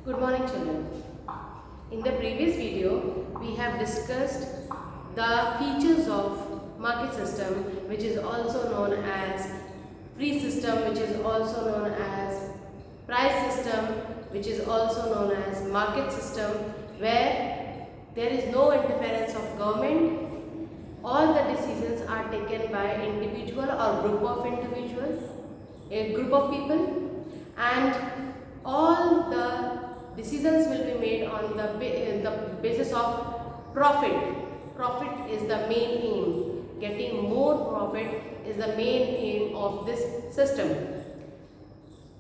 Good morning, children. In the previous video, we have discussed the features of market system, which is also known as free system, which is also known as price system, which is also known as market system, where there is no interference of government. All the decisions are taken by individual or group of individuals, a group of people, and all the decisions will be made on the basis of profit. Profit is the main aim. Getting more profit is the main aim of this system.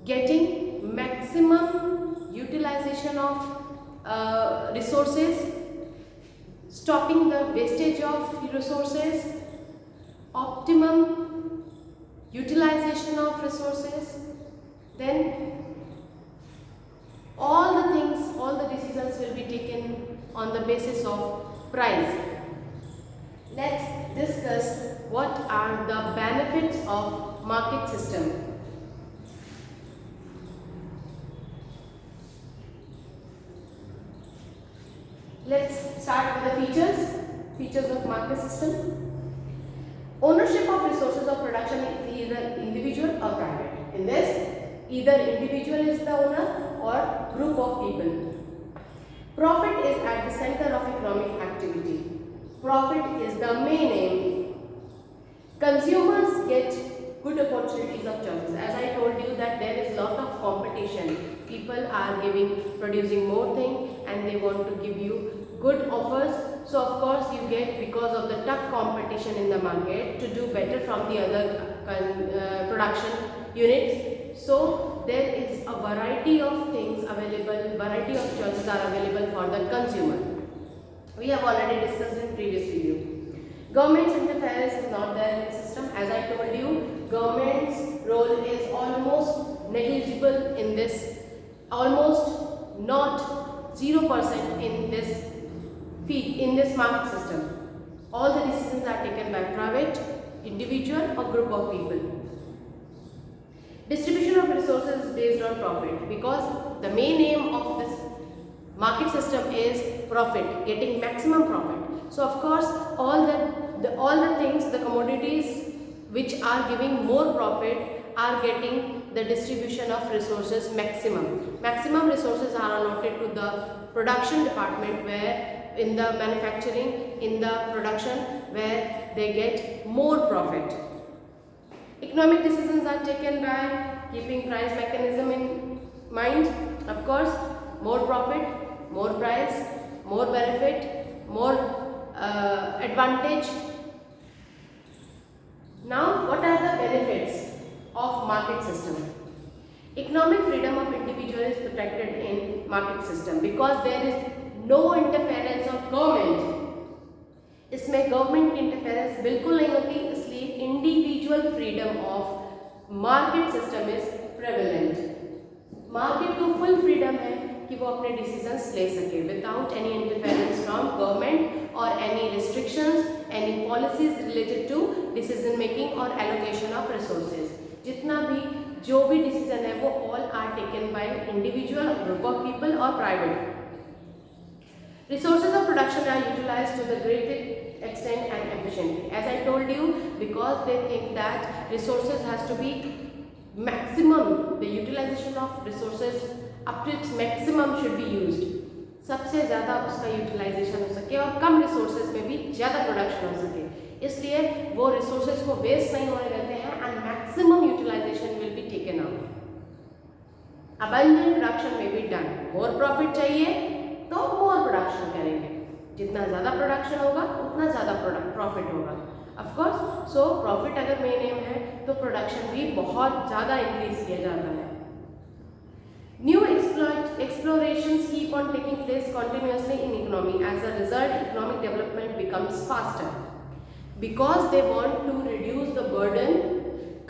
Getting maximum utilization of resources, stopping the wastage of resources, optimum utilization of resources, then all the decisions will be taken on the basis of price. Let's discuss what are the benefits of market system. Let's start with the features of market system. Ownership of resources of production is either individual or private. In this, either individual is the owner or group of people. Profit is at the center of economic activity. Profit is the main aim. Consumers get good opportunities of choices. As I told you that there is lot of competition. People are producing more things and they want to give you good offers. So of course you get, because of the tough competition in the market, to do better from the other production units. So there is a variety of things available, variety of choices are available for the consumer. We have already discussed in previous video. Government's interference is not there in the system. As I told you, government's role is almost negligible in this, almost not 0% in this market system. All the decisions are taken by private, individual or group of people. Distribution of resources is based on profit, because the main aim of this market system is profit, getting maximum profit. So of course all the things, the commodities which are giving more profit are getting the distribution of resources maximum. Maximum resources are allotted to the production department, where in the manufacturing, in the production, where they get more profit. Economic decisions are taken by keeping price mechanism in mind. Of course, more profit, more price, more benefit, more advantage. Now, what are the benefits of market system? Economic freedom of individual is protected in market system, because there is no interference of government. इसमें government की interference बिल्कुल नहीं होती, इसलिए individual freedom of market system is prevalent. Market को full freedom है कि वो अपने डिसीजंस ले सके without any interference from government और any restrictions, any policies related to decision making और एलोकेशन ऑफ रिसोर्सेज. जितना भी जो भी डिसीजन है वो all are taken by individual, group of people और private. Resources of production are utilized to the greatest extent and efficiently. As I told you, because they think that resources has to be maximum, the utilization of resources up to its maximum should be used. सबसे ज़्यादा उसका utilisation हो सके और कम resources में भी ज़्यादा production हो सके, इसलिए वो रिसोर्सेज को वेस्ट नहीं होने देते हैं and maximum utilisation will be taken out. Abundant production में बी डन. मोर प्रॉफिट चाहिए तो मोर प्रोडक्शन करेंगे. जितना ज़्यादा प्रोडक्शन होगा उतना ज़्यादा प्रॉफिट होगा. ऑफ कोर्स, सो प्रॉफिट अगर मेन एम है तो प्रोडक्शन भी बहुत ज़्यादा इंक्रीज किया जाता है. New explorations keep on taking place continuously in economy. As a result, economic development becomes faster, because they want to reduce the burden.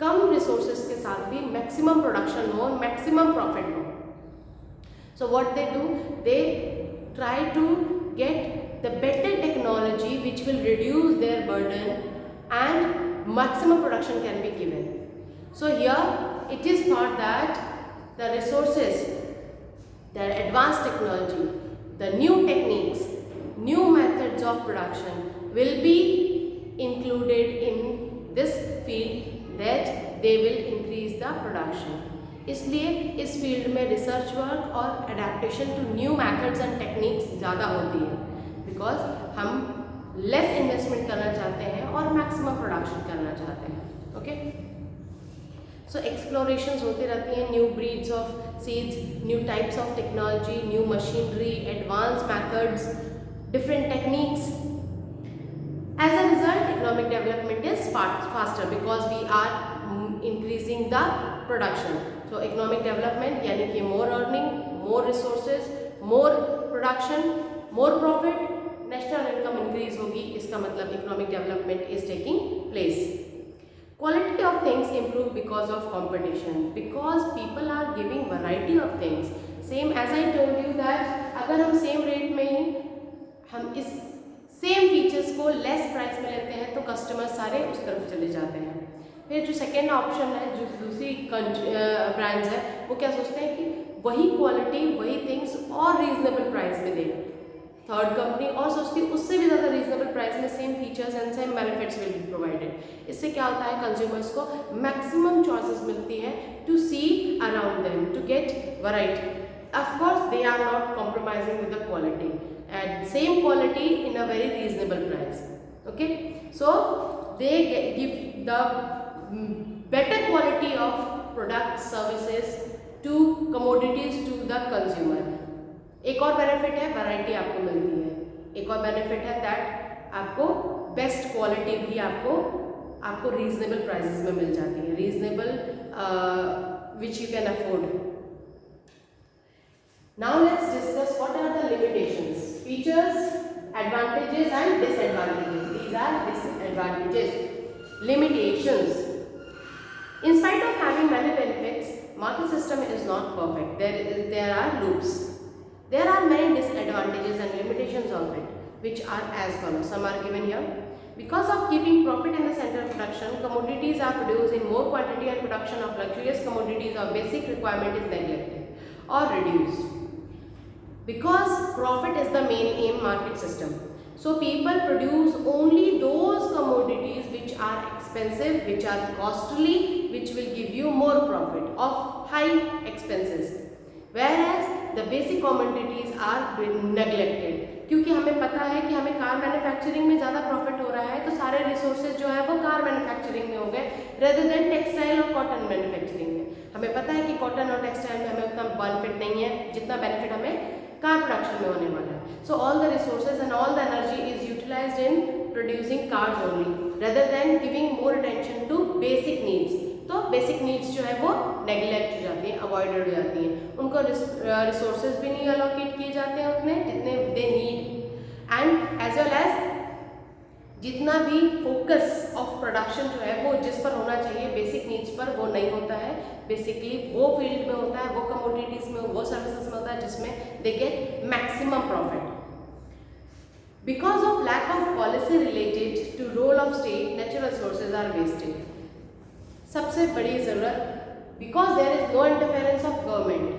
Come resources के साथ भी मैक्सिमम प्रोडक्शन हो, मैक्सिमम प्रॉफिट हो. So what they do, they try to get the better technology which will reduce their burden and maximum production can be given. So here it is thought that the resources the advanced technology, the new techniques, new methods of production will be included in this field that they will increase the production. इसलिए इस field में research work और adaptation to new methods and techniques ज़्यादा होती है, because हम less investment करना चाहते हैं और मैक्सिमम प्रोडक्शन करना चाहते हैं. ओके, सो एक्सप्लोरेशंस होती रहती हैं, new breeds of seeds, new types of technology, new machinery, advance methods, different techniques. As a result, economic development is faster because we are increasing the production. So economic development यानी कि more earning, more resources, more production, more profit, national income increase होगी. इसका मतलब economic development is taking place. Quality of things improve because of competition, because people are giving variety of things. Same as I told you that अगर हम same rate में ही हम इस same features को less price में लेते हैं तो कस्टमर सारे उस तरफ चले जाते हैं. फिर जो सेकेंड ऑप्शन है, जो दूसरी ब्रांड्स है, वो क्या सोचते हैं कि वही क्वालिटी, वही थिंग्स और रीजनेबल प्राइस में दें. थर्ड कंपनी और सोचती है उससे भी ज़्यादा रीजनेबल प्राइस में same features and same benefits will be provided. इससे क्या होता है, कंज्यूमर्स को मैक्सिमम चॉइसेस मिलती है to see around them, to get variety. Of course, they are not compromising with the quality, at same quality in a very reasonable price. Okay, so they give the better quality of products, services to commodities to the consumer. एक और benefit है, variety आपको मिलती है. एक और benefit है that आपको बेस्ट क्वालिटी भी आपको रीजनेबल प्राइसेस में मिल जाती है, reasonable which you can afford. Now let's discuss what are the limitations, features, advantages and disadvantages. These are disadvantages. Limitations. In spite of having many benefits, market system is not perfect. There are loops. There are many disadvantages and limitations of it, which are as follows. Some are given here. Because of keeping profit in the center of production, commodities are produced in more quantity and production of luxurious commodities or basic requirement is neglected or reduced. Because profit is the main aim market system, so people produce only those commodities which are expensive, which are costly, which will give you more profit of high expenses, whereas the basic commodities are neglected. क्योंकि हमें पता है कि हमें car manufacturing में ज़्यादा profit हो रहा है, तो सारे रिसोर्सेज जो है वो कार मैन्युफैक्चरिंग में हो गए रेदर देन टेक्सटाइल और कॉटन मैन्युफैक्चरिंग में. हमें पता है कि कॉटन और टेक्सटाइल में हमें उतना बेनिफिट नहीं है जितना बेनिफिट हमें कार प्रोडक्शन में होने वाला है. So all the resources and all the energy is utilised in producing cars only rather than giving more attention to basic needs. तो बेसिक नीड्स जो है वो नेग्लेक्ट हो जाती हैं, अवॉइडेड हो जाती हैं. उनको रिसोर्सेज भी नहीं अलोकेट किए जाते हैं उतने जितने they need, and as well as जितना भी फोकस ऑफ प्रोडक्शन जो है वो जिस पर होना चाहिए बेसिक नीड्स पर, वो नहीं होता है. बेसिकली वो फील्ड में होता है, वो कमोडिटीज में, वो सर्विसेज में होता है जिसमें they get maximum profit. Because of lack of policy related to role of state, natural resources are wasted. सबसे बड़ी ज़रूरत, because there is no interference of government,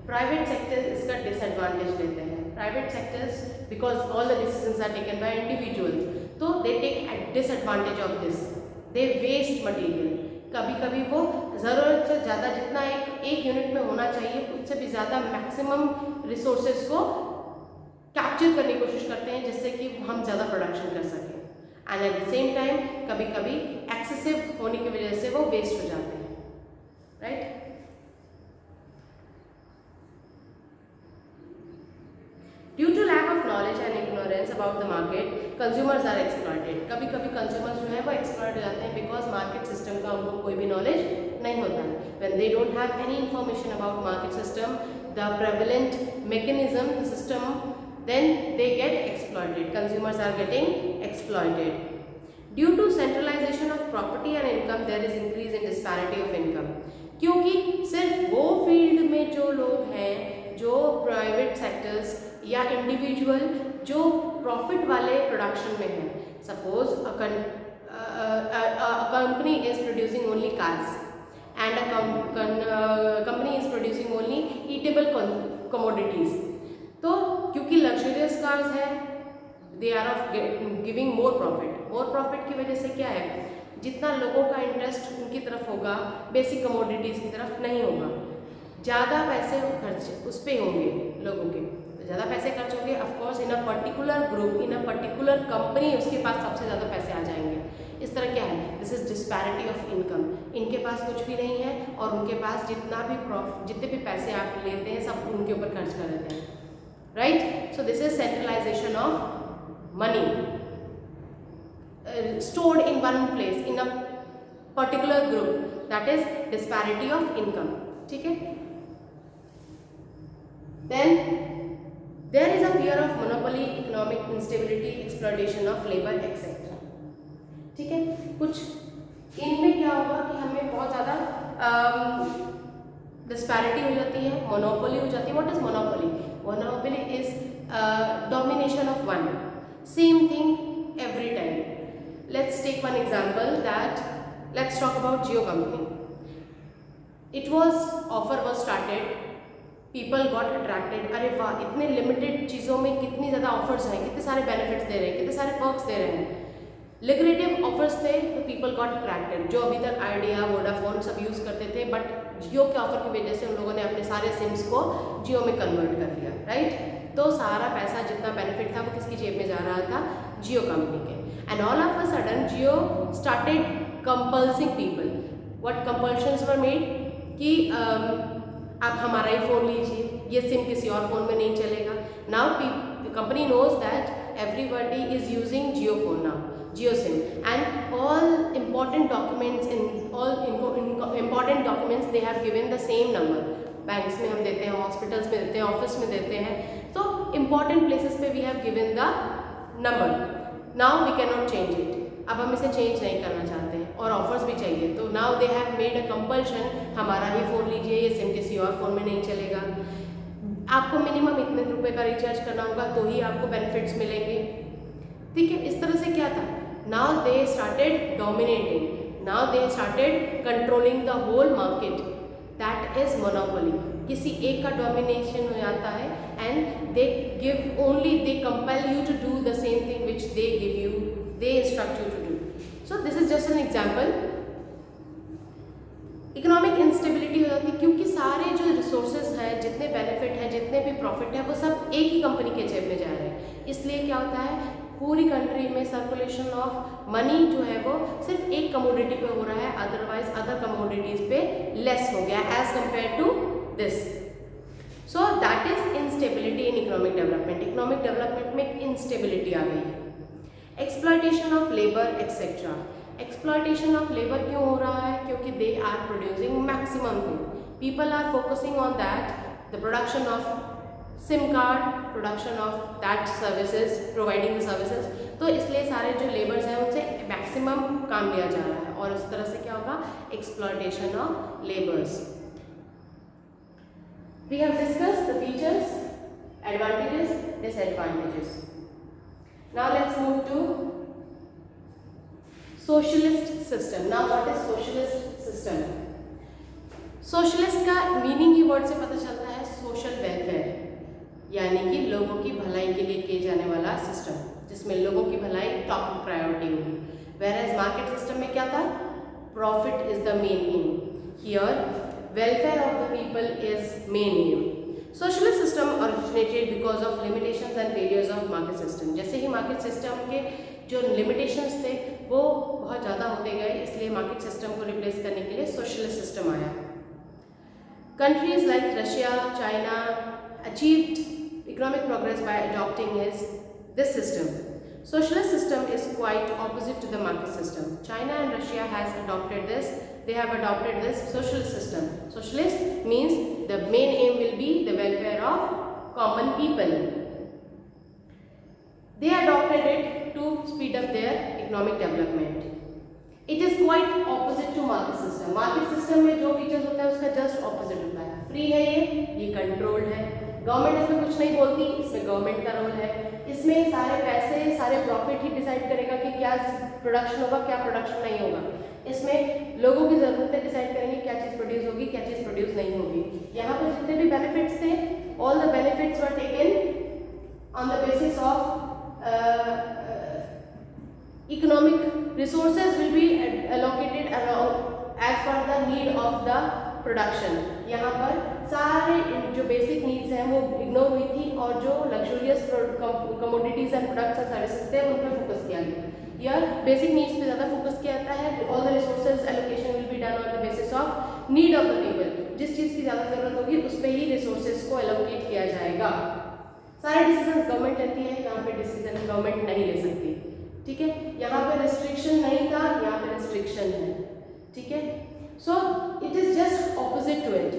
private sector इसका डिसएडवांटेज लेते हैं. Private sectors, because all the decisions are taken by individuals, तो they take disadvantage of this, they waste material. कभी कभी वो ज़रूरत से ज़्यादा, जितना एक यूनिट में होना चाहिए उससे भी ज़्यादा मैक्सिमम रिसोर्सेज को कैप्चर करने की कोशिश करते हैं जिससे कि हम ज़्यादा प्रोडक्शन कर सकें. And at the same time कभी कभी एक्सेसिव होने की वजह से वो वेस्ट हो जाते हैं. Right. Due to lack of knowledge and ignorance about the market, consumers are exploited. कभी कभी consumers जो है वो exploit हो जाते हैं because market system का उनको कोई भी knowledge नहीं होता है. When they don't have any information about market system, the prevalent mechanism, the system, then they get exploited. Consumers are getting exploited. Due to centralization of property and income, there is increase in disparity of income. क्योंकि सिर्फ वो field में जो लोग हैं, जो private sectors या individual जो प्रॉफिट वाले प्रोडक्शन में है, suppose a company is producing only cars and a company is producing only eatable commodities. तो क्योंकि लग्जरियस कार्स है, they are of giving more profit की वजह से क्या है, जितना लोगों का इंटरेस्ट उनकी तरफ होगा बेसिक कमोडिटीज़ की तरफ नहीं होगा, ज़्यादा पैसे खर्च उस पर होंगे लोगों के, तो ज़्यादा पैसे खर्च होंगे, of course in a particular group, in a particular company उसके पास सबसे ज़्यादा पैसे आ जाएंगे। इस तरह क्या है, this is disparity of income. इनके पास कुछ भी नहीं है और उनके पास जितने भी पैसे आप लेते हैं सब उनके ऊपर खर्च कर देते हैं, right. So this is centralisation of money stored in one place in a particular group, that is disparity of income, ठीक है। Then there is a fear of monopoly, economic instability, exploitation of labor, etc. ठीक है, कुछ इनमें क्या होगा कि हमें बहुत ज़्यादा डिस्पैरिटी हो जाती है, मोनोपोली हो जाती है। What is monopoly? Monopoly is domination of one same thing every time. Let's take one example, that let's talk about Jio company. It was offer was started, people got attracted, अरे वाह इतने limited चीज़ों में कितनी ज़्यादा offers हैं, कितने सारे बेनिफिट्स दे रहे हैं, कितने सारे पर्क्स दे रहे हैं, लिक्रेटिव ऑफर्स थे, तो पीपल गॉट अट्रैक्टेड। जो अभी तक आइडिया वोडाफोन सब यूज़ करते थे, बट जियो के ऑफर की वजह से उन लोगों ने अपने सारे सिम्स को जियो में कन्वर्ट कर दिया, राइट। तो सारा पैसा जितना बेनिफिट था वो किसकी जेब में जा रहा था? जियो कंपनी के। And all of a sudden Jio started compelling people. What compulsions were made कि आप हमारा ही फ़ोन लीजिए, ये सिम किसी और फ़ोन में नहीं चलेगा। Now the company knows that everybody is using Jio phone now, Jio SIM, and all important documents they have given the same number. Banks में हम देते हैं, हॉस्पिटल्स में देते हैं, ऑफिस में देते हैं, तो इंपॉर्टेंट प्लेसेस पे we have given the number. Now we can not change it. अब हम इसे चेंज नहीं करना चाहते हैं और ऑफर्स भी चाहिए, तो now they have made a compulsion, हमारा ही फ़ोन लीजिए, ये सिम किसी और फ़ोन में नहीं चलेगा। आपको मिनिमम इतने रुपए का रिचार्ज करना होगा तो ही आपको बेनिफिट्स मिलेंगे, ठीक है। इस तरह से क्या था, now they started dominating, now they started controlling the whole market, that is monopoly. किसी एक का डोमिनेशन हो जाता है and they give only, they compel you to do the same thing which they give you, they instruct you to do. So this is just an example. Economic instability हो जाती है क्योंकि सारे जो रिसोर्सेज हैं, जितने बेनिफिट हैं, जितने भी प्रॉफिट है, वो सब एक ही कंपनी के जेब में जा रहे हैं। इसलिए क्या होता है, पूरी कंट्री में सर्कुलेशन ऑफ मनी जो है वो सिर्फ एक कमोडिटी पे हो रहा है, अदरवाइज अदर कमोडिटीज पे लेस हो गया as compare to this. So that is instability in economic development. Economic development में इंस्टेबिलिटी आ गई है। Exploitation of labour etcetera. Exploitation of labour क्यों हो रहा है? क्योंकि they are producing maximum thing, people are focusing on that, the production of SIM card, production of that services, providing the services. तो इसलिए सारे जो लेबर्स हैं उनसे मैक्सिमम काम लिया जा रहा है और इस तरह से क्या होगा, exploitation of labours. We have discussed the features, advantages, disadvantages. Now let's move to socialist system. Now what is socialist system? Socialist का मीनिंग ही वर्ड से पता चलता है, सोशल वेलफेयर, यानी कि लोगों की भलाई के लिए किए जाने वाला सिस्टम, जिसमें लोगों की भलाई टॉप प्रायोरिटी होगी। वेयरएज मार्केट सिस्टम में क्या था, profit is the main M, here welfare of the people is main M. Socialist system originated because of limitations and failures of market system. जैसे ही मार्केट सिस्टम के जो limitations थे वो बहुत ज़्यादा होते गए, इसलिए मार्केट सिस्टम को रिप्लेस करने के लिए सोशलिस्ट सिस्टम आया। Countries like Russia, China achieved economic progress by adopting this system. Socialist system is quite opposite to the market system. China and Russia has adopted this. They have adopted this socialist system. Socialist means the main aim will be the welfare of common people. They adopted it to speed up their economic development. It is quite opposite to market system. Market system में जो features होता है उसका just opposite होता है। Free है ये controlled है, गवर्नमेंट इसमें कुछ नहीं बोलती, इसमें गवर्नमेंट का रोल है। इसमें सारे पैसे, सारे प्रॉफिट ही डिसाइड करेगा कि क्या प्रोडक्शन होगा, क्या प्रोडक्शन नहीं होगा। इसमें लोगों की ज़रूरतें डिसाइड करेंगे क्या चीज़ प्रोड्यूस होगी, क्या चीज़ प्रोड्यूस नहीं होगी। यहाँ पर जितने भी बेनिफिट्स थे all the benefits were taken on the basis of economic resources will be allocated around as per the need of the production. यहाँ पर सारे जो बेसिक नीड्स हैं वो इग्नोर हुई थी और जो luxurious commodities and products and services थे उन पर फोकस किया गया। यार बेसिक नीड्स पे ज़्यादा फोकस किया जाता है। All the resources allocation will be done on the basis of need of the people. जिस चीज़ की ज़्यादा जरूरत होगी उस पर ही रिसोर्सेज को एलोकेट किया जाएगा। सारे डिसीजन गवर्नमेंट लेती है, यहाँ पे डिसीजन गवर्नमेंट नहीं ले सकती। ठीक है, यहाँ पे रिस्ट्रिक्शन नहीं था, यहाँ पे रिस्ट्रिक्शन है। ठीक है, so it is just opposite to it.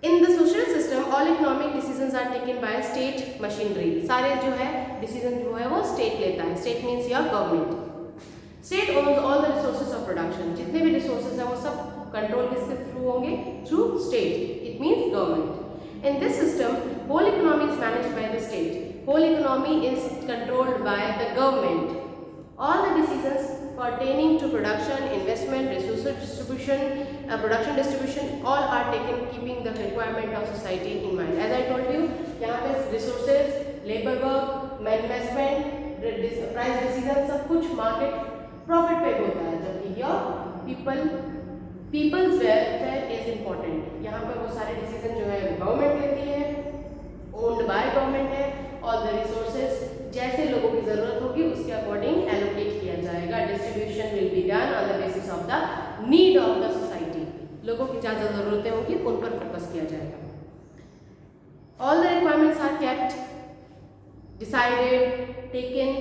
In the social system all economic decisions are taken by state machinery. सारे जो है डिसीजन जो है वो स्टेट लेता है। State means your government. State owns all the resources of production. जितने भी रिसोर्सेज हैं वो सब कंट्रोल किसके थ्रू होंगे? Through state. It means government. In this system whole economy is managed by the state. Whole economy is controlled by the government. All the decisions pertaining to production, investment, resource distribution, production distribution, all are taken keeping the requirement of society in mind. As I told you, यहाँ पे resources, labor work, investment, price decision सब कुछ market profit पे होता है, जबकि your people's welfare is important. यहाँ पे वो सारे decision जो है government लेती है, owned by government है, all the resources जैसे लोगों की जरूरत होगी उसके अकॉर्डिंग एलोकेट किया जाएगा। Distribution will be done on the basis of the need of the society. लोगों की ज्यादा जरूरतें होंगी उन पर फोकस किया जाएगा। All the requirements are kept, decided, taken,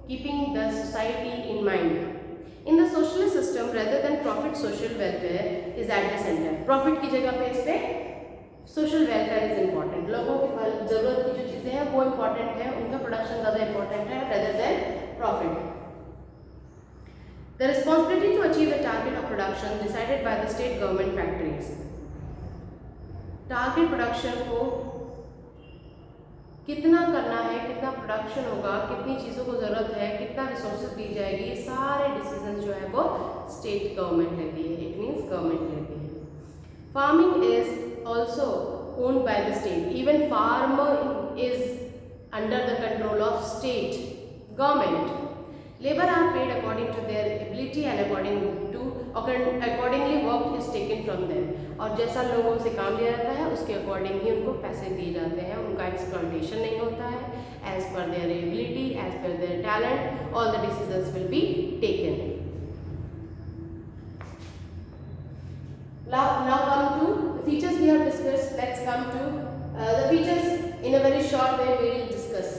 keeping the society in mind. In the socialist system rather than profit social welfare is at the centre. Profit की जगह पे इस पे सोशल वेलफेयर इज इम्पॉर्टेंट। लोगों की जरूरत की जो चीजें हैं वो इम्पॉर्टेंट है, उनका प्रोडक्शन ज्यादा इम्पॉर्टेंट है rather than profit. The responsibility to achieve the target of production decided by the state government factories. Target production को कितना करना है, कितना प्रोडक्शन होगा, कितनी चीज़ों को ज़रूरत है, कितना रिसोर्सेज दी जाएगी, ये सारे डिसीजन जो है वो स्टेट गवर्नमेंट लेती है। इट मीन्स गवर्नमेंट लेती है। Farming is also owned by the state. Even farmer is under the control of state government. Labor are paid according to their ability and accordingly work is taken from them. और जैसा लोगों से काम लिया जाता है उसके अकॉर्डिंग ही उनको पैसे दिए जाते हैं। उनका एक्सप्लॉयटेशन नहीं होता है। As per their ability, as per their talent, all the decisions will be taken. Now come to the features we have discussed. Let's come to the features in a very short way we will discuss.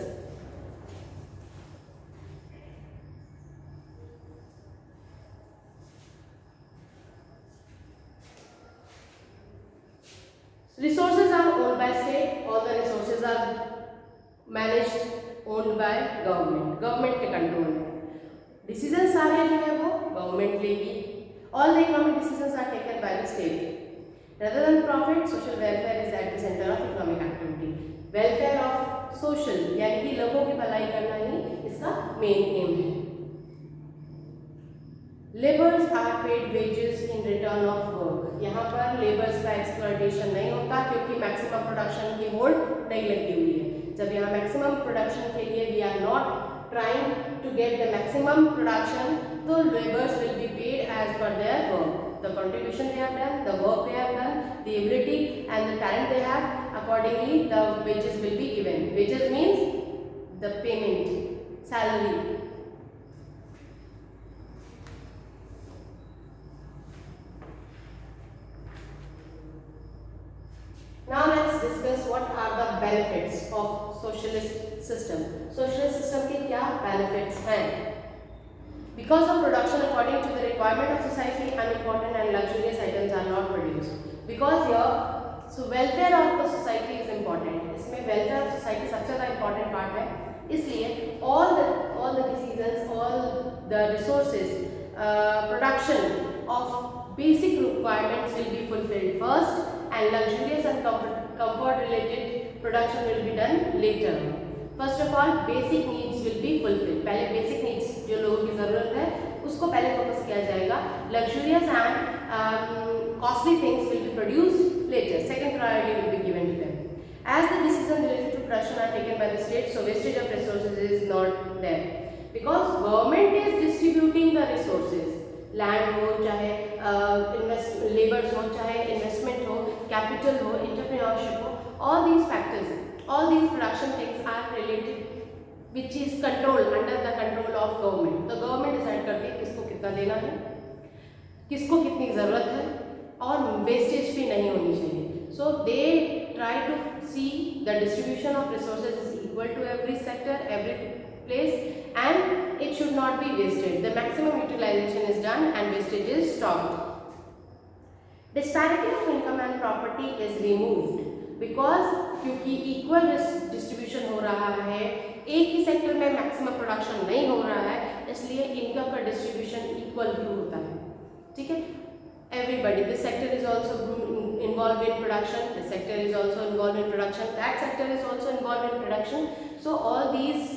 Resources are owned by state. All the resources are managed, owned by government. Government के control में। Decisions सारे जो है वो government लेगी। All the economic decisions are taken by the state. Rather than profit, social welfare is at the center of economic activity. Welfare of social यानी कि लोगों की भलाई करना ही इसका main aim है। Laborers are paid wages in return of work. यहाँ पर laborers का exploitation नहीं होता क्योंकि maximum production की hold नहीं लगी हुई है। जब यहाँ maximum production के लिए we are not trying to get the maximum production, so laborers will be paid as per their work. The contribution they have done, the work they have done, the ability and the talent they have, accordingly the wages will be given. Wages means the payment, salary. Now let's discuss what are the benefits of socialist system. Socialist system के क्या benefits हैं? Because of production according to the requirement of society, unimportant and luxurious items are not produced. Because here, welfare of the society is important. इसमें welfare of society सबसे ज़्यादा important part है. इसलिए all the decisions, all the resources, production of basic requirements will be fulfilled first, and luxurious and comfort related production will be done later. First of all, basic needs will be fulfilled. पहले basic needs जो लोगों की ज़रूरत है उसको पहले focus किया जाएगा। Luxurious and costly things will be produced later, second priority will be given to them. As the decisions related to production are taken by the state, so wastage of resources is not there, because government is distributing the resources, land हो चाहे labours हो, चाहे investment हो, capital हो, entrepreneurship हो, all these factors, all these production things are related, which is controlled under the control of government. तो government decide करती है किसको कितना देना है, किसको कितनी ज़रूरत है, और वेस्टेज भी नहीं होनी चाहिए. So they try to see the distribution of resources is equal to every sector, every place, and it should not be wasted. The maximum utilization is done and wastage is stopped. Disparity of income and property is removed because क्योंकि equal distribution हो रहा है, एक ही sector में maximum production नहीं हो रहा है, इसलिए इनकम का डिस्ट्रीब्यूशन इक्वल ही होता है. ठीक है, everybody, this sector is also involved in production, this sector is also involved in production, that sector is also involved in production. So all these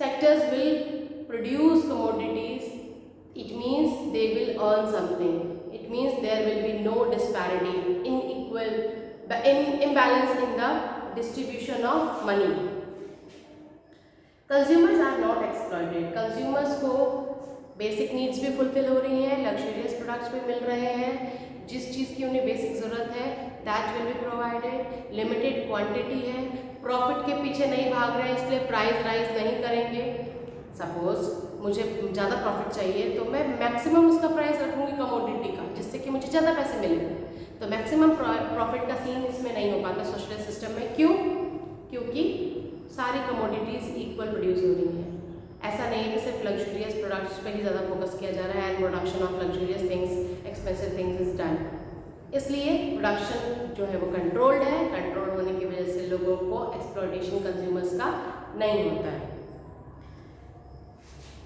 sectors will produce commodities. It means they will earn something. It means there will be no disparity, imbalance in the distribution of money. Consumers are not exploited. Consumers को basic needs भी fulfil हो रही हैं, luxurious products भी मिल रहे हैं, जिस चीज़ की उन्हें बेसिक ज़रूरत है that will be provided. Limited quantity है, प्रॉफिट के पीछे नहीं भाग रहे हैं, इसलिए प्राइस राइज नहीं करेंगे. सपोज मुझे ज़्यादा प्रॉफिट चाहिए तो मैं मैक्सिमम उसका प्राइस रखूँगी कमोडिटी का, जिससे कि मुझे ज़्यादा पैसे मिलेंगे. तो मैक्सिमम प्रॉफिट का सीन इसमें नहीं हो पाता सोशलिस्ट सिस्टम में. क्यों? क्योंकि सारी कमोडिटीज़ इक्वल प्रोड्यूस हो रही हैं. ऐसा नहीं है कि सिर्फ लग्जरियस प्रोडक्ट्स पे ही ज़्यादा फोकस किया जा रहा है and production of luxurious things, expensive things is done. इसलिए प्रोडक्शन जो है वो कंट्रोल्ड है. कंट्रोल होने की वजह से लोगों को एक्सप्लॉयटेशन कंज्यूमर्स का नहीं होता है.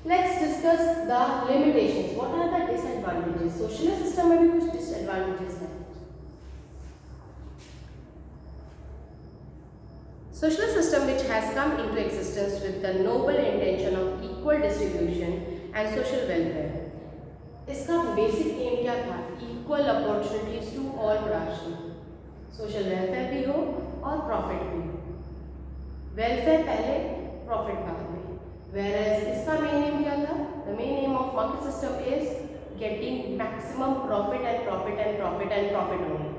Let's discuss the limitations. What are the disadvantages? Socialist system में भी कुछ डिसएडवांटेजेस हैं. Socialist system which has come into existence with the noble intention of equal distribution and social welfare. इसका बेसिक एम क्या था? Equal opportunities to all production. Social welfare भी हो और profit भी हो. Welfare पहले, profit बाद में. Whereas इसका main aim क्या था? The main aim of market system is getting maximum profit and profit and profit and profit only.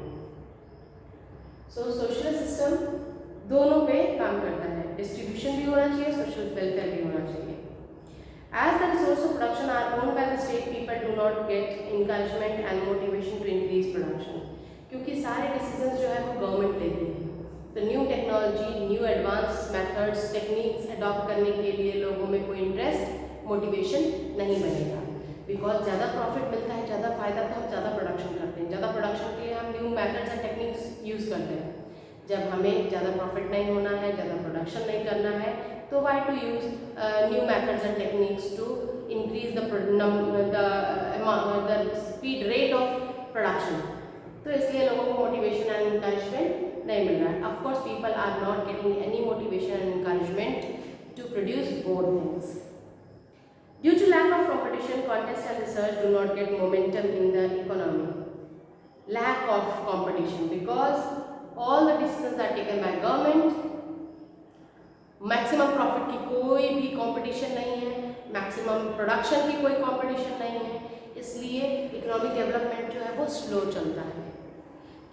So socialist system दोनों पे काम करता है. डिस्ट्रीब्यूशन भी होना चाहिए, सोशल वेलफेयर भी होना चाहिए. As the resource of production are owned by the state, people do not get encouragement and motivation to increase production. क्योंकि सारे डिसीजंस जो है वो गवर्नमेंट लेती है. तो new technology, new advance methods, techniques adopt करने के लिए लोगों में कोई इंटरेस्ट, मोटिवेशन नहीं बनेगा. बिकॉज ज़्यादा प्रॉफिट मिलता है, ज़्यादा फायदा, तो हम ज़्यादा प्रोडक्शन करते हैं. ज़्यादा प्रोडक्शन के लिए हम new methods and techniques use करते हैं. जब हमें ज़्यादा प्रॉफिट नहीं होना है, ज़्यादा प्रोडक्शन नहीं करना है, तो why to use new methods and techniques to increase the speed rate of production. तो इसलिए लोगों को मोटिवेशन एंड इंकरेजमेंट नहीं मिल रहा है. Of course people are not getting any motivation and encouragement to produce both things. Due to lack of competition, contest and research do not get momentum in the economy. Lack of competition because all the decisions are taken by government. Maximum profit की कोई भी competition नहीं है, maximum production की कोई competition नहीं है. इसलिए इकोनॉमिक डेवलपमेंट जो है वो स्लो चलता है.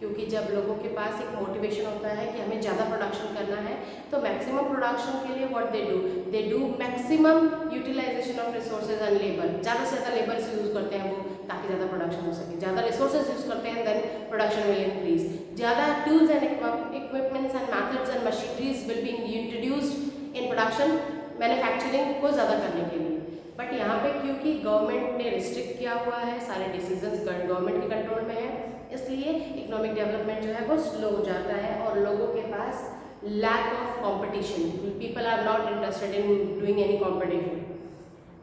क्योंकि जब लोगों के पास एक मोटिवेशन होता है कि हमें ज़्यादा प्रोडक्शन करना है, तो मैक्सिमम प्रोडक्शन के लिए what they do maximum utilisation of resources and labour. ज़्यादा से ज़्यादा लेबर से यूज़ करते हैं वो, ताकि ज़्यादा प्रोडक्शन हो सके. ज़्यादा रिसोर्सेज यूज़ करते हैं, देन प्रोडक्शन विल इंक्रीज. ज़्यादा tools and equipments and methods and machineries will be introduced in production, manufacturing को ज़्यादा करने के लिए. बट यहाँ पे क्योंकि गवर्नमेंट ने रिस्ट्रिक्ट किया हुआ है, सारे डिसीजंस गवर्नमेंट के कंट्रोल में है, इसलिए इकोनॉमिक डेवलपमेंट जो है वो स्लो हो जाता है और लोगों के पास lack of competition, people are not interested in doing any competition.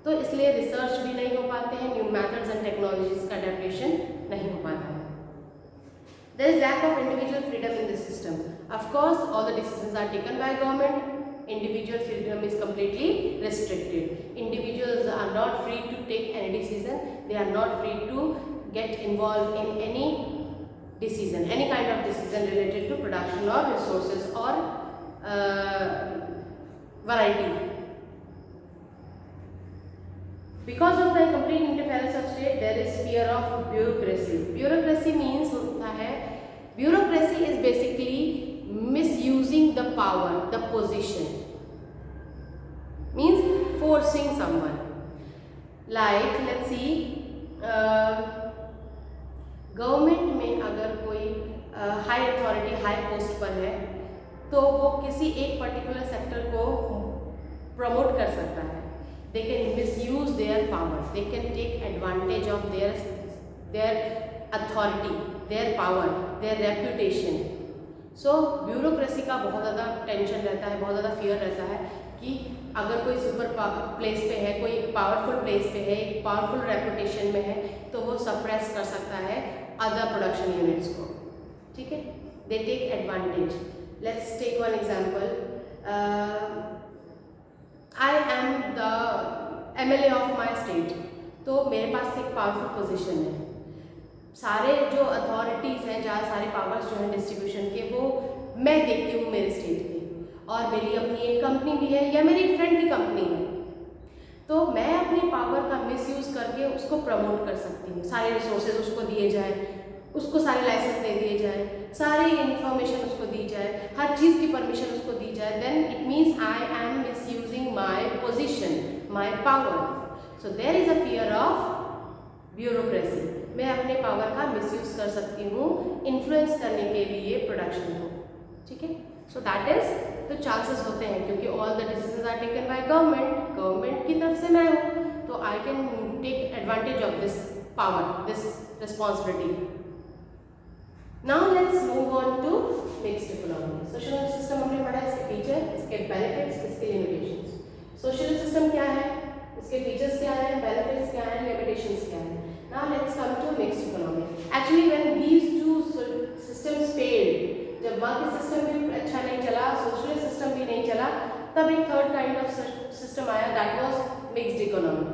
तो इसलिए रिसर्च भी नहीं हो पाते हैं, न्यू मेथड्स एंड टेक्नोलॉजीज का अडेप्टेशन नहीं हो पाता है. There is lack of individual freedom in this system. Of course all the decisions are taken by government, individual freedom is completely restricted. Individuals are not free to take any decision. They are not free to get involved in any decision, any kind of decision related to production or resources or variety. Because of the complete interference of state, there is fear of bureaucracy. Bureaucracy means होता है, bureaucracy is basically misusing the power, the position, means forcing someone. Like let's see, government में अगर कोई high authority high post पर है तो वो किसी एक पर्टिकुलर सेक्टर को प्रमोट कर सकता है. They can misuse their power. They can take advantage of their authority, their power, their reputation. So bureaucracy का बहुत ज़्यादा टेंशन रहता है, बहुत ज़्यादा फियर रहता है कि अगर कोई सुपर प्लेस पे है, कोई पावरफुल प्लेस पे है, एक पावरफुल रेपुटेशन में है, तो वो सप्रेस कर सकता है अदर प्रोडक्शन यूनिट्स को. ठीक है, they take advantage. Let's take one example. I am the MLA of my state. तो मेरे पास एक पावरफुल पोजीशन है. सारे जो अथॉरिटीज़ हैं, जहाँ सारे पावर्स जो हैं डिस्ट्रीब्यूशन के, वो मैं देखती हूँ मेरे स्टेट के. और मेरी अपनी एक कंपनी भी है या मेरी फ्रेंड की कंपनी है, तो मैं अपनी पावर का मिसयूज़ करके उसको प्रमोट कर सकती हूँ. सारे रिसोर्सेज उसको दिए जाए, उसको सारे लाइसेंस दे दिए जाए, सारी इंफॉर्मेशन उसको दी जाए, हर चीज़ की परमिशन उसको दी जाए. Then it means I am misusing my position, my power. So there is a fear of bureaucracy. मैं अपने पावर का मिसयूज़ कर सकती हूँ इन्फ्लुएंस करने के लिए प्रोडक्शन को. ठीक है, सो दैट इज तो चांसेस होते हैं, क्योंकि all the decisions are taken by government की तरफ से मैं हूँ, तो I can take advantage of this power, this responsibility. Now let's move on to mixed economy. Social system हमने पढ़ा, इसके फीचर, इसके बेनिफिट्स, इसके लिमिटेशंस. सोशल सिस्टम क्या है, इसके फीचर्स क्या है, बेनिफिट्स क्या है, लिमिटेशंस क्या है. Now let's come to mixed economy. Actually when these two systems failed, जब मार्केट सिस्टम भी अच्छा नहीं चला, सोशल सिस्टम भी नहीं चला, तब एक थर्ड काइंड ऑफ सिस्टम आया, दैट वाज मिक्स्ड इकोनॉमी.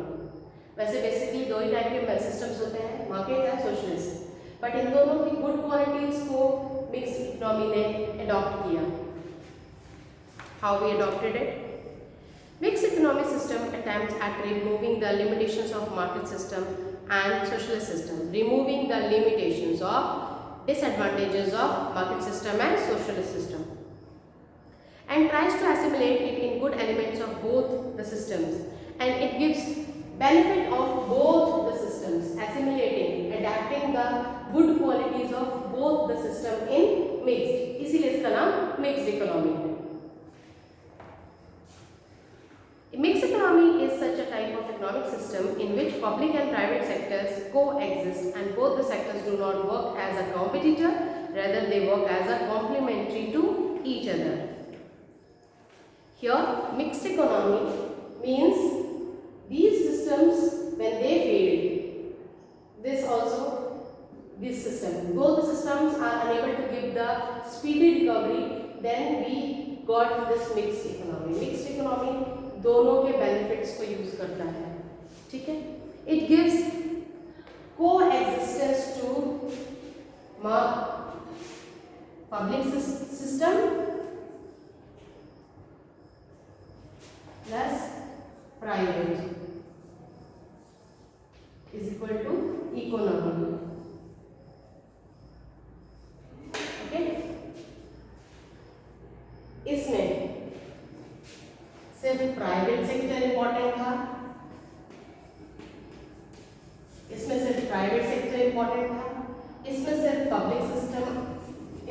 वैसे बेसिकली दो ही टाइप के सिस्टम्स होते हैं, मार्केट या सोशलिस्ट, बट इन दोनों की गुड क्वालिटीज को मिक्स्ड इकोनॉमी ने अडॉप्ट किया. How we adopted it? Mixed economic system attempts at removing the limitations of market system and socialist system, removing the limitations of disadvantages of market system and socialist system, and tries to assimilate it in good elements of both the systems, and it gives benefit of both the systems, assimilating, adapting the good qualities of both the system in mixed. इसीलिए इसका नाम mixed economy है. Mixed economy is such a type of economic system in which public and private sectors coexist, and both the sectors do not work as a competitor, rather they work as a complementary to each other. Here, mixed economy means these systems, when they fail, this system, both the systems are unable to give the speedy recovery, then we got this mixed economy. Mixed economy दोनों के benefits को use करता है. ठीक है, it gives coexistence to public system plus private is equal to economy. Okay, इसमें सिर्फ private sector important था, इसमें सिर्फ प्राइवेट सेक्टर इंपॉर्टेंट था, इसमें सिर्फ पब्लिक सिस्टम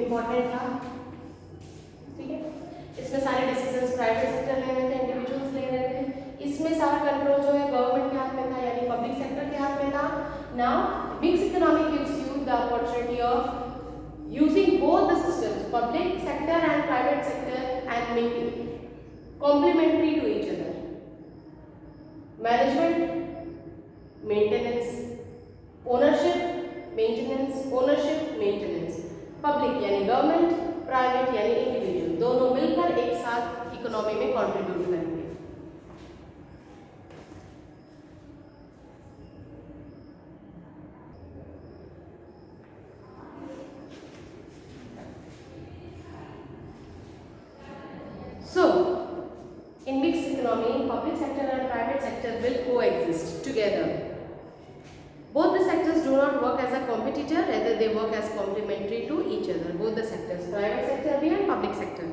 इंपॉर्टेंट था. ठीक है, इसमें सारे डिसीजंस प्राइवेट सेक्टर ले रहे थे, इंडिविजुअल्स ले रहे थे. इसमें सारा कंट्रोल जो है गवर्नमेंट के हाथ में था, यानी पब्लिक सेक्टर के हाथ में था. Now mixed economy gives you the opportunity of using both the systems, public sector and private sector, and making complementary to each other. Management, maintenance, ownership, maintenance, ownership, maintenance. Public यानी government, private यानी individual, दोनों मिलकर एक साथ economy में contribute करेंगे। So, in mixed economy, public sector and private sector will coexist together. Both the sectors do not work as a competitor, rather they work as complementary to each other. Both the sectors, private sector भी and public sector.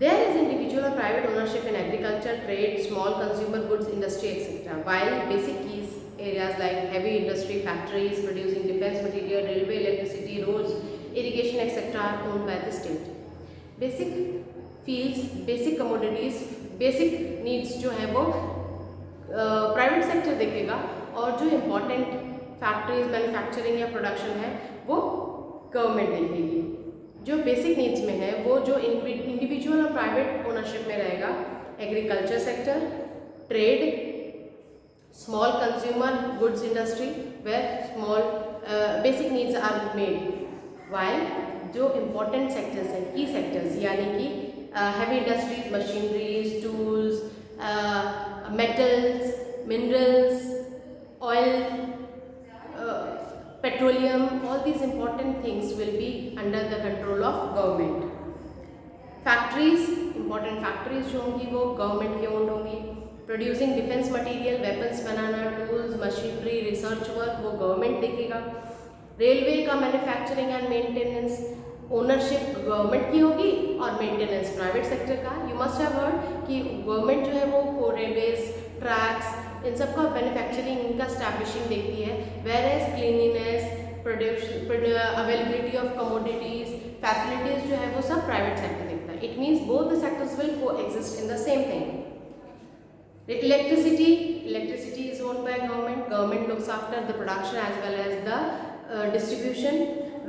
There is individual or private ownership in agriculture, trade, small consumer goods, industry, etc. While basic keys areas like heavy industry, factories producing defense material, railway, electricity, roads, irrigation, etc. are owned by the state. Basic fields, basic commodities, basic needs जो है वो private sector देखेगा और जो important factories manufacturing या production है वो government देखेगी। जो बेसिक नीड्स में है वो जो इंडिविजुअल और प्राइवेट ओनरशिप में रहेगा, agriculture sector, trade, small consumer goods industry where small basic needs are made, while जो इम्पोर्टेंट सेक्टर्स हैं की सेक्टर्स यानी कि heavy industries, machineries, tools, metals, minerals, oil, petroleum, all these important things will be under the control of government. Factories, important factories जो होंगी वो government के owned होंगी. Producing defense material, weapons बनाना, tools, machinery, research work वो government देखेगा. Railway का manufacturing and maintenance ownership government की होगी और मेंटेनेंस प्राइवेट सेक्टर का। यू मस्ट हैव हर्ड कि गवर्नमेंट जो है वो रेलवेज, ट्रैक्स, इन सब का मैन्युफैक्चरिंग इनका स्टैब्लिशिंग देखती है, where as cleanliness, availability of commodities, facilities जो है वो सब प्राइवेट सेक्टर देखता है। It means both the sectors will coexist in the same thing. Electricity is owned by government, government looks after the production as well as the distribution.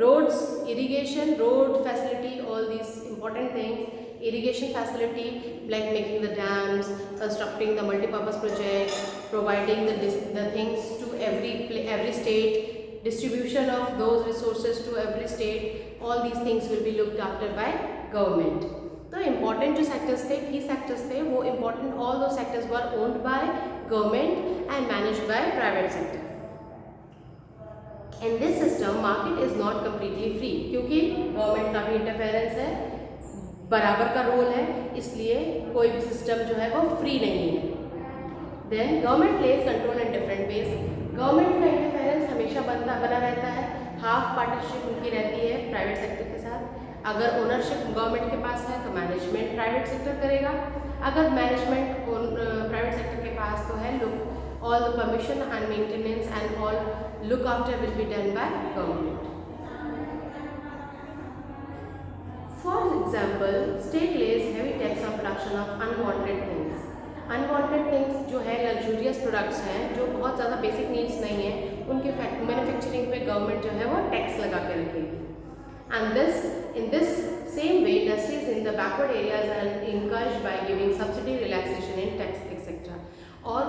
Roads, irrigation, road facility, all these important things. Irrigation facility like making the dams, constructing the multi-purpose projects, providing the things to every state, distribution of those resources to every state. All these things will be looked after by government. तो important जो sectors थे, key sectors थे, वो important all those sectors were owned by government and managed by private sector. In this system, market is not completely free क्योंकि government का भी interference है, बराबर का रोल है, इसलिए कोई भी सिस्टम जो है वो फ्री नहीं है। Then government plays control in different ways. Government का इंटरफेरेंस हमेशा बना रहता है, हाफ पार्टनरशिप उनकी रहती है प्राइवेट सेक्टर के साथ। अगर ओनरशिप गवर्नमेंट के पास है तो मैनेजमेंट प्राइवेट सेक्टर करेगा, अगर मैनेजमेंट प्राइवेट सेक्टर के पास तो है all the permission and maintenance and all look after will be done by government. For example, state lays heavy tax on production of unwanted things. Unwanted things जो है luxurious products हैं जो बहुत ज़्यादा basic needs नहीं है, उनके manufacturing पे गवर्नमेंट जो है वो टैक्स लगा के रखेगी। And in this same way, industries in the backward areas are encouraged by giving subsidy, relaxation in tax etc. और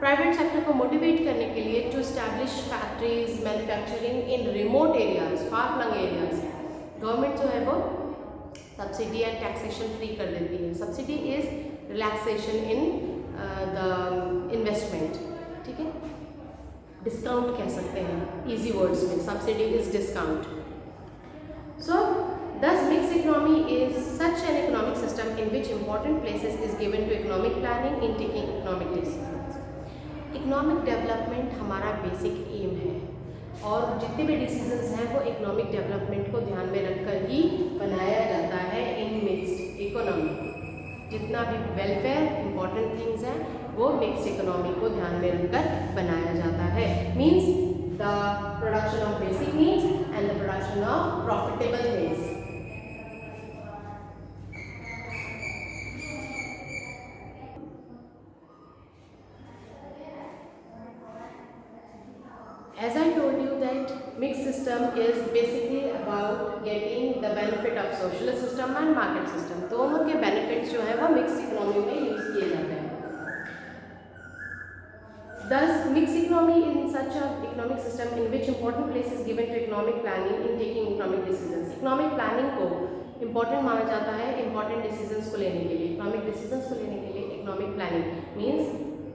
प्राइवेट सेक्टर को मोटिवेट करने के लिए to establish factories manufacturing in remote areas, far flung areas, government जो है वो subsidy and taxation free कर देती है। Subsidy is relaxation in the investment, ठीक है, डिस्काउंट कह सकते हैं इजी वर्ड्स में, subsidy is discount. So thus mixed economy is such an economic system in which important places is given to economic planning in taking economic decisions. Economic development हमारा basic M है और जितने भी decisions हैं वो economic development को ध्यान में रखकर ही बनाया जाता है इन मिक्स्ड इकोनॉमी। जितना भी वेलफेयर इंपॉर्टेंट थिंग्स हैं वो मिक्स्ड इकोनॉमी को ध्यान में रखकर बनाया जाता है। Means the production of basic needs and the production of profitable things. As I told you that mixed system is basically about getting the benefit of socialist system and market system. दोनों के benefits जो है वो mixed economy में use किए जाते हैं। Thus, mixed economy in such an economic system in which important place is given to economic planning in taking economic decisions. Economic planning को important माना जाता है important decisions को लेने के लिए. Economic decisions को लेने के लिए economic planning means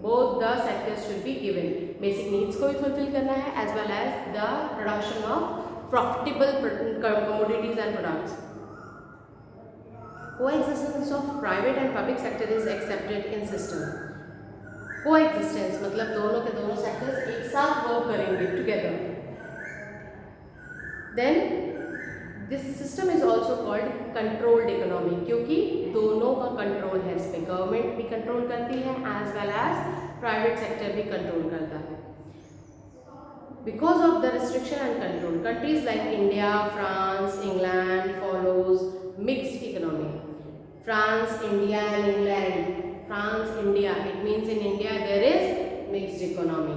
both the sectors should be given. Basic needs को भी fulfill करना है as well as the production of profitable commodities and products. Coexistence of private and public sector is accepted in system. Coexistence मतलब दोनों के दोनों sectors एक साथ वर्क करेंगे together. Then this system is also called controlled economy क्योंकि दोनों का कंट्रोल है इसमें. गवर्नमेंट भी कंट्रोल करती है as well as private sector भी कंट्रोल करता है. Because of the restriction and control, countries like India, France, England follows mixed economy. France, India and England. France, India. It means in India there is mixed economy.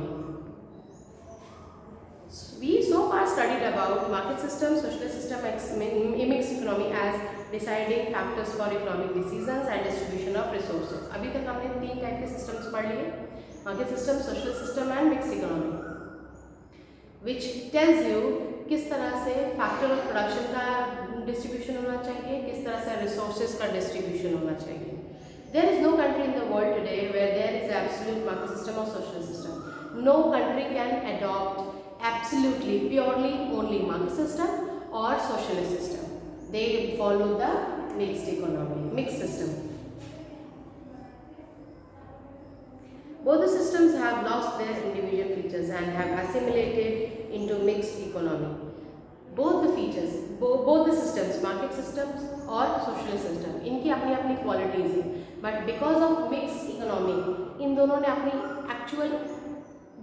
We so far studied about market system, socialist system, mixed economy as deciding factors for economic decisions and distribution of resources. अभी तक हमने 3 type के systems पढ़ लिए, market system, socialist system and mixed economy, which tells you किस तरह से factor of production का distribution होना चाहिए, किस तरह से resources का distribution होना चाहिए. There is no country in the world today where there is absolute market system or socialist system. No country can adopt absolutely, purely only market system or socialist system. They follow the mixed economy, mixed system. Both the systems have lost their individual features and have assimilated into mixed economy. Both the features, both the systems, market systems और socialist system, इनकी अपनी अपनी qualities हैं. But because of mixed economy, इन दोनों ने अपनी actual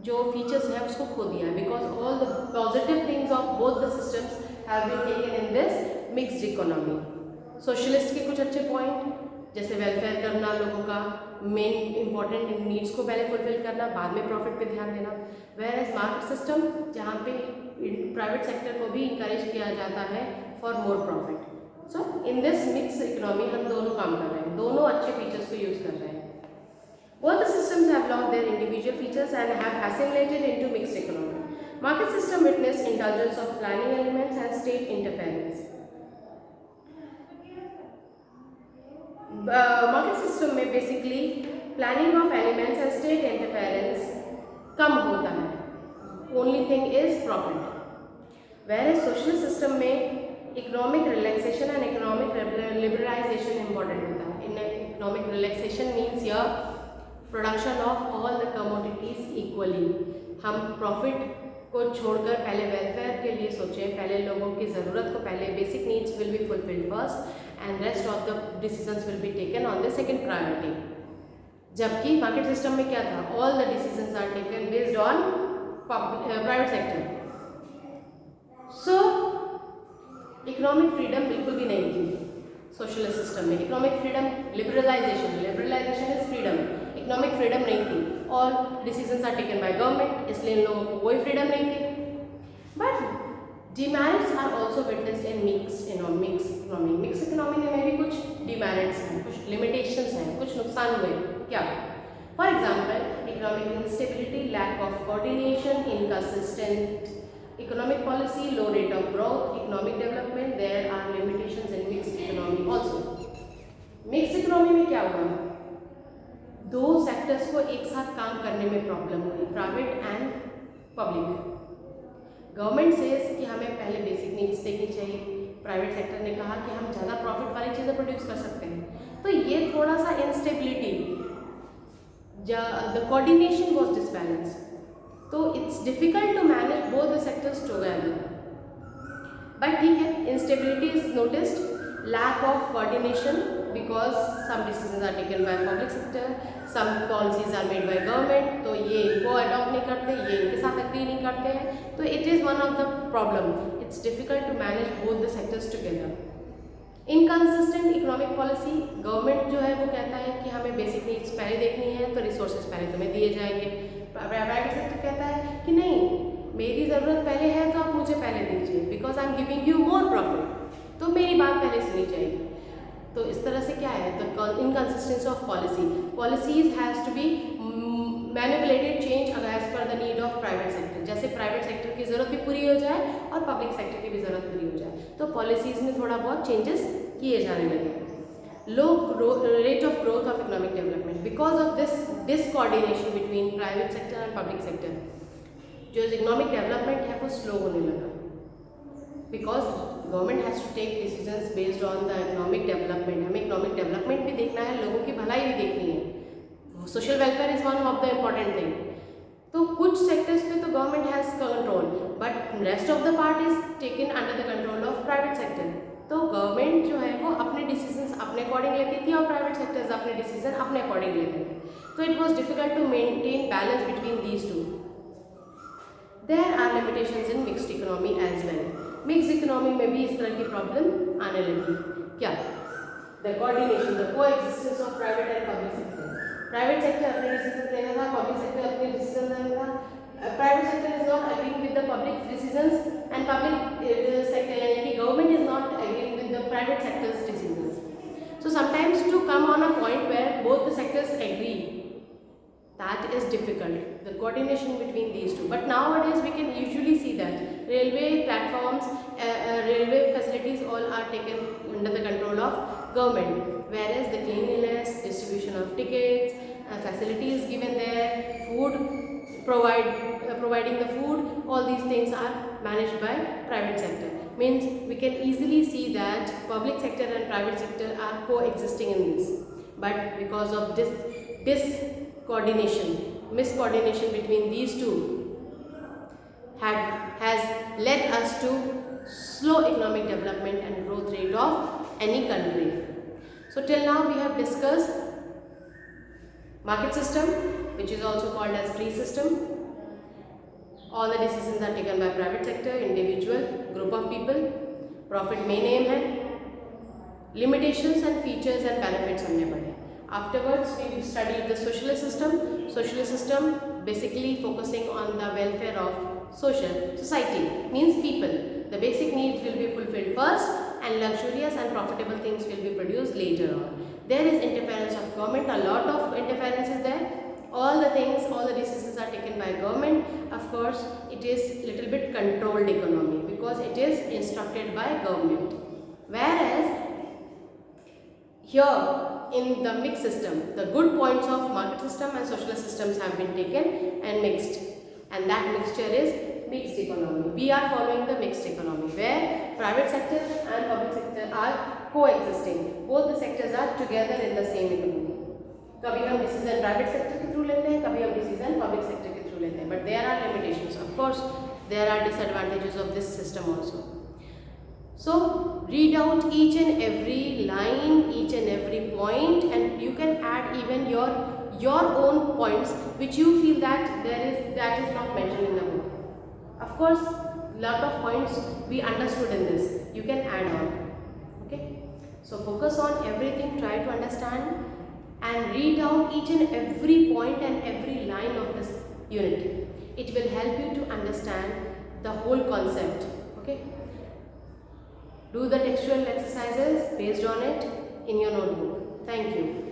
जो features हैं उसको खो दिया है. Because all the positive things of both the systems have been taken in this mixed economy. Socialist के कुछ अच्छे point जैसे वेलफेयर करना, लोगों का मेन इंपॉर्टेंट नीड्स को पहले फुलफिल करना, बाद में प्रॉफिट पे ध्यान देना. वेयर एज मार्केट सिस्टम जहाँ पे प्राइवेट सेक्टर को भी इंकरेज किया जाता है for more profit. So in this mix economy हम दोनों काम कर रहे हैं, दोनों अच्छे फीचर्स को यूज कर रहे हैं. Both the systems have lost their individual features and have assimilated into mixed economy. Market system witnessed indulgence of planning elements and state interference. Market system में basically planning of elements and state interference कम होता है. Only thing is profit. Where socialist system में economic relaxation and economic liberalisation important होता है. In economic relaxation means your production of all the commodities equally. हम profit को छोड़कर पहले वेलफेयर के लिए सोचें, पहले लोगों की ज़रूरत को पहले basic needs will be fulfilled first and rest of the decisions will be taken on the second priority. जबकि मार्केट सिस्टम में क्या था, all the decisions are taken based on private sector. So economic freedom बिल्कुल भी नहीं थी socialist system में. Economic freedom liberalisation is freedom, economic freedom नहीं थी. और decisions are taken by government, इसलिए इन लोगों को कोई फ्रीडम नहीं थी. But demerits are also witnessed in mix economy. Mix economy में भी कुछ डिमेरिट्स हैं, कुछ लिमिटेशंस हैं, कुछ नुकसान हुए. क्या? For example economic instability, lack of coordination, inconsistent economic policy, low rate of growth, economic development. There are limitations in mixed economy also. Mixed economy में क्या हुआ, दो सेक्टर्स को एक साथ काम करने में प्रॉब्लम हुई, private and public. Government says कि हमें पहले बेसिक नीड्स देखनी चाहिए, प्राइवेट सेक्टर ने कहा कि हम ज़्यादा प्रॉफिट वाली चीज़ें प्रोड्यूस कर सकते हैं. तो ये थोड़ा सा instability, the coordination was disbalance. तो it's difficult to manage both the sectors together. But ठीक है, instability is noticed, lack of coordination because some decisions are taken by public sector, some policies are made by government. तो ये इनको adopt नहीं करते, ये इनके साथ एग्री नहीं करते हैं. तो it is one of the problem. It's difficult to manage both the sectors together. Inconsistent economic policy, government जो है वो कहता है कि हमें बेसिक नीड्स पहले देखनी है तो रिसोर्सेज पहले तुम्हें दिए जाएंगे. प्राइवेट सेक्टर कहता है कि नहीं, मेरी ज़रूरत पहले है तो आप मुझे पहले दीजिए, because I am giving you more profit, तो मेरी बात पहले सुनी जाएगी. तो इस तरह से क्या है, the inconsistency of policies has to be manipulated change as per the need of private sector, जैसे प्राइवेट सेक्टर की ज़रूरत भी पूरी हो जाए और पब्लिक सेक्टर की भी ज़रूरत पूरी हो जाए, तो पॉलिसीज़ में थोड़ा बहुत चेंजेस किए जाने लगे। Low rate of growth of economic development because of this discoordination between private sector and public sector, जो इकोनॉमिक डेवलपमेंट है वो स्लो होने लगा, because government has to take decisions based on the economic development. हमें economic development भी देखना है, लोगों की भलाई भी देखनी है, social welfare is one of the important thing. तो कुछ सेक्टर्स पे तो government has control, but rest of the part is taken under the control of private sector. तो गवर्नमेंट जो है वो अपने डिसीजंस अपने अकॉर्डिंग लेती थी और प्राइवेट सेक्टर्स अपने डिसीजन अपने अकॉर्डिंग लेते थे, तो it was difficult to maintain balance between these two. There are limitations in mixed economy as well. Mixed economy में भी इस तरह की प्रॉब्लम आने लगी। क्या? The coordination, the coexistence of private and public sector. Private sector अपने decision लेना था, पब्लिक सेक्टर अपने डिसीजन लेना था। Private sector is not agreeing with the public decisions and public sector यानी कि government is not agreeing with the private sectors decisions. So sometimes to come on a point where both the sectors agree, that is difficult, the coordination between these two. But nowadays we can usually see that railway platforms, railway facilities all are taken under the control of government, whereas the cleanliness, distribution of tickets, facilities given there, food providing the food, all these things are managed by private sector. Means we can easily see that public sector and private sector are coexisting in this, but because of this coordination, miscoordination between these two has led us to slow economic development and growth rate of any country. So till now we have discussed market system, which is also called as free system. All the decisions are taken by private sector, individual, group of people. Profit main aim है. Limitations and features and benefits हमने पढ़े. Afterwards we studied the socialist system. Socialist system basically focusing on the welfare of society, means people. The basic needs will be fulfilled first and luxurious and profitable things will be produced later on. There is interference of government, a lot of interference is there. All the things, all the decisions are taken by government. Of course, it is little bit controlled economy because it is instructed by government. Whereas here in the mixed system, the good points of market system and socialist systems have been taken and mixed, and that mixture is mixed economy. We are following the mixed economy where private sector and public sector are coexisting. Both the sectors are together in the same economy. कभी हम decision private sector के through लेते हैं, कभी हम decision public sector के through लेते हैं, but there are limitations. Of course there are disadvantages of this system also. So read out each and every line, each and every point, and you can add even your own points which you feel that that is not mentioned in the book. Of course, lot of points we understood in this. You can add on. Okay. So focus on everything. Try to understand and read out each and every point and every line of this unit. It will help you to understand the whole concept. Okay. Do the textual exercises based on it in your notebook. Thank you.